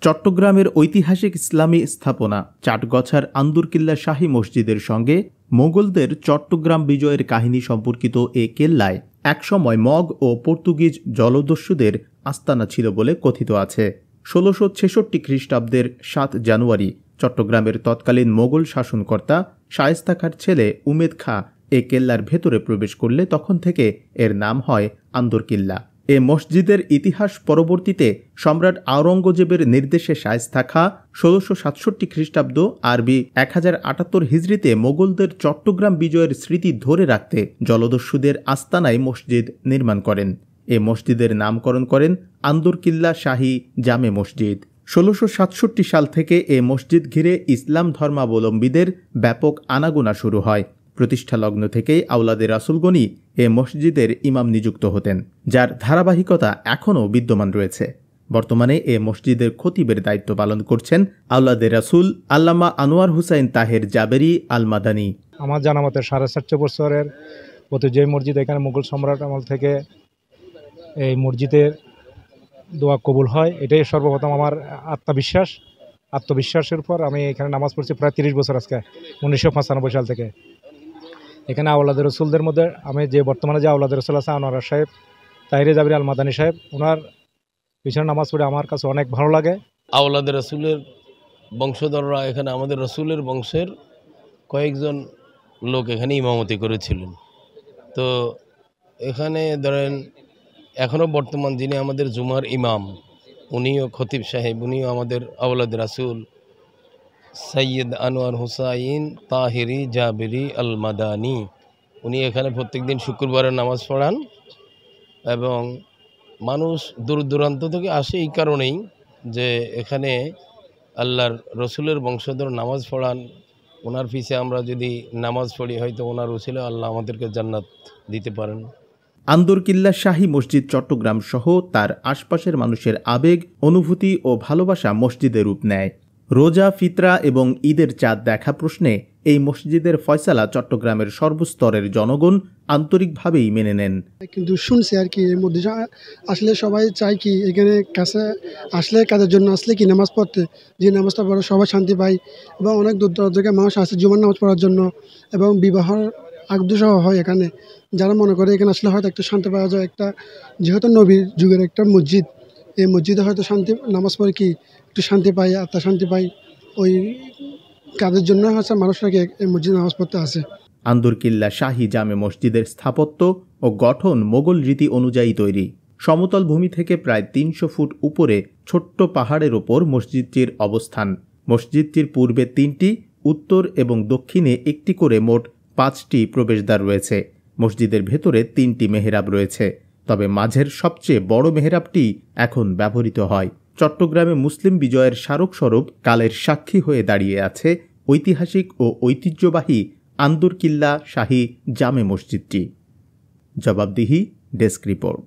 চট্টগ্রামের ঐতিহাসিক ইসলামী স্থাপনা চাটগছার আন্দরকিল্লা শাহী মসজিদের সঙ্গে মোগলদের চট্টগ্রাম বিজয়ের কাহিনী সম্পর্কিত এ কেল্লায় একসময় মগ ও পর্তুগিজ জলদস্যুদের আস্তানা ছিল বলে কথিত আছে। ১৬৬৬ খ্রিস্টাব্দের ৭ জানুয়ারি চট্টগ্রামের তৎকালীন মোগল শাসনকর্তা শায়েস্তা খাঁর ছেলে উমেদ খাঁ এ কেল্লার ভেতরে প্রবেশ করলে তখন থেকে এর নাম হয় আন্দরকিল্লা। এ মসজিদের ইতিহাস পরবর্তীতে সম্রাট আওরঙ্গজেবের নির্দেশে শায়েস্তা খাঁ ১৬৬৭ খ্রিস্টাব্দ আরবি ১০৭৮ হিজরিতে মোগলদের চট্টগ্রাম বিজয়ের স্মৃতি ধরে রাখতে জলদস্যুদের আস্তানায় মসজিদ নির্মাণ করেন। এ মসজিদের নামকরণ করেন আন্দরকিল্লা শাহী জামে মসজিদ। ১৬৬৭ সাল থেকে এ মসজিদ ঘিরে ইসলাম ধর্মাবলম্বীদের ব্যাপক আনাগোনা শুরু হয়। প্রতিষ্ঠা লগ্ন থেকেই আওলাদে রাসূলগণই এ মসজিদের ইমাম নিযুক্ত হতেন, যার ধারাবাহিকতা এখনও বিদ্যমান রয়েছে। বর্তমানে এ মসজিদের খতিবের দায়িত্ব পালন করছেন আওলাদে রাসূল আল্লামা আনোয়ার হুসাইন তাহের জাবেরি আল মাদানী। আমার জানা মতে ৭৫০ বছরের ঐতিহ্যের মসজিদ। এখানে মুঘল সম্রাট আমল থেকে এই মসজিদের দোয়া কবুল হয়, এটাই সর্বপ্রথম আমার আত্মবিশ্বাসের উপর আমি এখানে নামাজ পড়ছি প্রায় ৩০ বছর আজকে, ১৯৯৫ সাল থেকে। এখানে আওলাদে রসুলদের মধ্যে আমি যে বর্তমানে যে আওলাদে রসুল আছে আনোয়ার সাহেব তাহিরে জাবির আল মাদানী সাহেব, ওনার পিছনে নামাজ পড়ে আমার কাছে অনেক ভালো লাগে। আওলাদে রসুলের বংশধররা এখানে আমাদের রসুলের বংশের কয়েকজন লোক এখানে ইমামতি করেছিলেন। তো এখানে ধরেন এখনও বর্তমান যিনি আমাদের জুমার ইমাম, উনিও খতিব সাহেব, উনিও আমাদের আওলাদে রাসূল সৈয়দ আনোয়ার হুসাইন তাহিরি জাবেরি আল মাদানী। উনি এখানে প্রত্যেকদিন শুক্রবারের নামাজ পড়ান এবং মানুষ দূর দূরান্ত থেকে আসে এই কারণেই যে এখানে আল্লাহর রসুলের বংশধর নামাজ পড়ান। ওনার পিছে আমরা যদি নামাজ পড়ি হয়তো ওনার উসিলে আল্লাহ আমাদেরকে জান্নাত দিতে পারেন। আন্দরকিল্লা শাহী মসজিদ চট্টগ্রাম সহ তার আশপাশের মানুষের আবেগ, অনুভূতি ও ভালোবাসা মসজিদে রূপ নেয়। রোজা, ফিতরা এবং ঈদের চাঁদ দেখা প্রশ্নে এই মসজিদের ফয়সালা চট্টগ্রামের সর্বস্তরের জনগণ আন্তরিকভাবেই মেনে নেন। কিন্তু শুনছি আর কি, এর মধ্যে আসলে সবাই চায় কি এখানে কাছে আসলে কাজের জন্য আসলে কি নামাজ পড়তে, যে নামাজটা পড়ে সবাই শান্তি পায় এবং অনেক দূর দূর থেকে মানুষ আসে জুমার নামাজ পড়ার জন্য এবং বিবাহর আগ্রহ হয় এখানে। যারা মনে করে এখানে আসলে হয়তো একটু শান্তি পাওয়া যায়, একটা যেহেতু নবীর যুগের একটা মসজিদ, এই মসজিদে হয়তো শান্তি নামাজ পড়ে কি একটু শান্তি পাই, আত্মা শান্তি পাই, ওই কাজের জন্য হচ্ছে মানুষরা এই মসজিদে নামাজ পড়তে আসে। আন্দরকিল্লা শাহী জামে মসজিদের স্থাপত্য ও গঠন মোগল রীতি অনুযায়ী তৈরি। সমতল ভূমি থেকে প্রায় ৩০০ ফুট উপরে ছোট্ট পাহাড়ের ওপর মসজিদটির অবস্থান। মসজিদটির পূর্বে ৩টি, উত্তর এবং দক্ষিণে একটি করে মোট 5টি প্রবেশদ্বার রয়েছে। মসজিদের ভেতরে 3টি মেহরাব রয়েছে, তবে মাঝের সবচেয়ে বড় মেহরাবটি এখন ব্যবহৃত হয়। চট্টগ্রামে মুসলিম বিজয়ের স্মারকস্বরূপ কালের সাক্ষী হয়ে দাঁড়িয়ে আছে ঐতিহাসিক ও ঐতিহ্যবাহী আন্দরকিল্লা শাহী জামে মসজিদটি। জবাবদিহি ডেস্ক রিপোর্ট।